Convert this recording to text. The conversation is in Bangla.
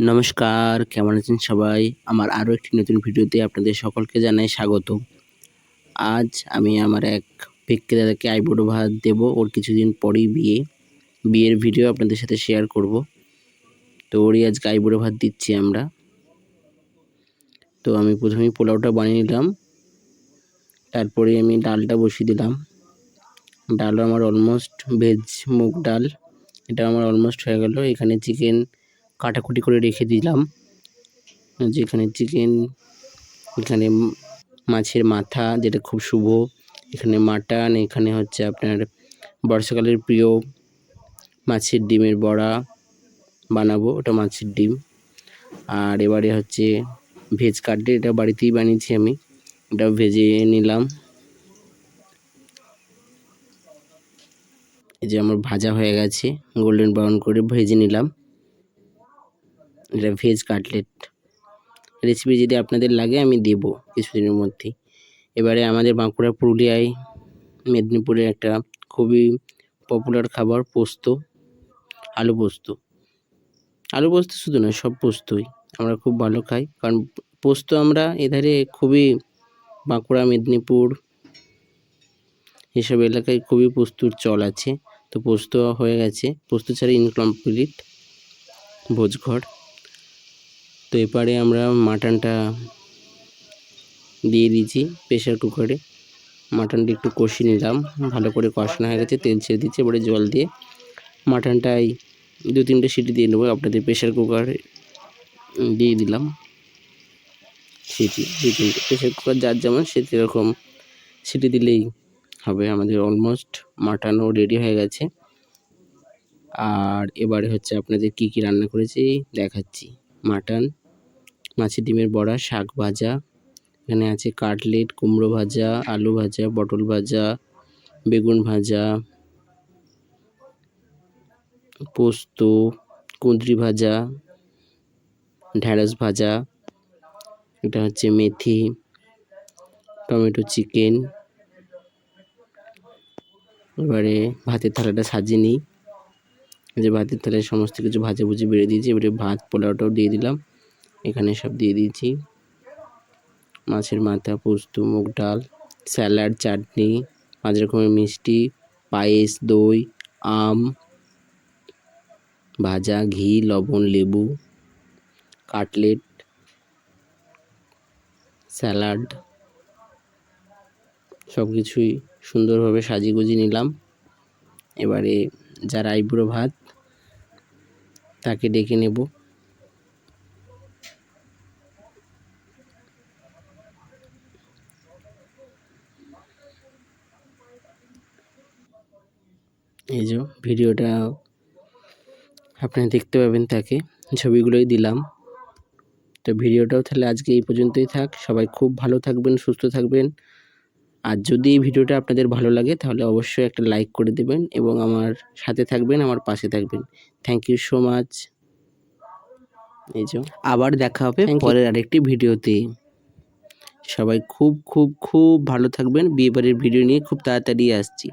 নমস্কার, কেমন আছেন সবাই? আমার আরও একটি নতুন ভিডিওতে আপনাদের সকলকে জানাই স্বাগত। আজ আমি আমার এক ভিক্ষে দাদাকে আইবুড়ো ভাত দেবো। ওর কিছুদিন পরেই বিয়ের ভিডিও আপনাদের সাথে শেয়ার করব। তো ওরই আজকে আইবুড়ো ভাত দিচ্ছি আমরা। তো আমি প্রথমেই পোলাওটা বানিয়ে নিলাম, তারপরে আমি ডালটা বসিয়ে দিলাম। ডালও আমার অলমোস্ট ভেজ মুগ ডাল, এটা আমার অলমোস্ট হয়ে গেল। এখানে চিকেন কাটাকুটি করে রেখে দিলাম, যেখানে চিকেন, এখানে মাছের মাথা যেটা খুব শুভ, এখানে মাটন, এখানে হচ্ছে আপনার বর্ষাকালের প্রিয় মাছের ডিমের বড়া বানাবো, ওটা মাছের ডিম। আর এবারে হচ্ছে ভেজ কাটলেট, এটা বাড়িতেই বানিয়েছি আমি, এটা ভেজে নিলাম। এই যে আমার ভাজা হয়ে গেছে, গোল্ডেন ব্রাউন করে ভেজে নিলাম। এটা ভেজ কাটলেট রেসিপি যদি আপনাদের লাগে আমি দেবো কিছুদিনের মধ্যেই। এবারে আমাদের বাঁকুড়া, পুরুলিয়ায়, মেদিনীপুরে একটা খুবই পপুলার খাবার পোস্ত, আলু পোস্ত। আলু পোস্ত শুধু নয়, সব পোস্তই আমরা খুব ভালো খাই, কারণ পোস্ত আমরা এধারে খুবই, বাঁকুড়া, মেদিনীপুর এসব এলাকায় খুবই পোস্তর চল আছে। তো পোস্ত হয়ে গেছে, পোস্ত ছাড়া ইনকমপ্লিট ভোজঘর। তো এবারে আমরা মাটনটা দিয়ে দিয়েছি প্রেশার কুকারে। মাটনটা একটু কষিয়ে নিলাম, ভালো করে কষানো হয়ে গেছে, তেল ছেড়ে দিচ্ছি। এবারে জল দিয়ে মাটনটাই 2-3টে সিটি দিয়ে নেবো। আপনাদের প্রেশার কুকারে দিয়ে দিলাম সিটি 2-3টে, প্রেশার কুকার যার যেমন সে সেরকম সিটি দিলেই হবে। আমাদের অলমোস্ট মাটনও রেডি হয়ে গেছে। আর এবারে হচ্ছে আপনাদের কি কি রান্না করেছি দেখাচ্ছি। মাটন, মাছের ডিমের বড়া, শাক ভাজা, এখানে আছে কাটলেট, কুমড়ো ভাজা, আলু ভাজা, পটল ভাজা, বেগুন ভাজা, পোস্ত, কুঁদরি ভাজা, ঢ্যাঁড়স ভাজা, এটা হচ্ছে মেথি, টমেটো চিকেন। এবারে ভাতের থালাটা সাজিয়ে নিই, যে ভাতের থালায় সমস্ত কিছু ভাজাভুজি বেড়ে দিয়েছি। এবারে ভাত পোলাওটাও দিয়ে দিলাম, এখানে সব দিয়ে দিয়েছি। মাছের মাথা, পোস্ত, মুগ ডাল, স্যালাড, চাটনি, 5 রকমের মিষ্টি, পায়েস, দই, আম ভাজা, ঘি, লবণ, লেবু, কাটলেট, স্যালাড, সব কিছুই সুন্দরভাবে সাজিয়ে গুজিয়ে নিলাম। এবারে যার আইবুড়ো ভাত তাকে ডেকে নেব। এই যে ভিডিওটা আপনারা দেখতে পাবেন, তাকে ছবিগুলোই দিলাম। তো ভিডিওটাও তাহলে আজকে এই পর্যন্তই থাক। সবাই খুব ভালো থাকবেন, সুস্থ থাকবেন। আর যদি এই ভিডিওটা আপনাদের ভালো লাগে তাহলে অবশ্যই একটা লাইক করে দেবেন এবং আমার সাথে থাকবেন, আমার পাশে থাকবেন। Thank you so much. এই যে আবার দেখা হবে পরের আরেকটি ভিডিওতে। সবাই খুব খুব খুব ভালো থাকবেন। বিয়েবাড়ির ভিডিও নিয়ে খুব তাড়াতাড়ি আসছি।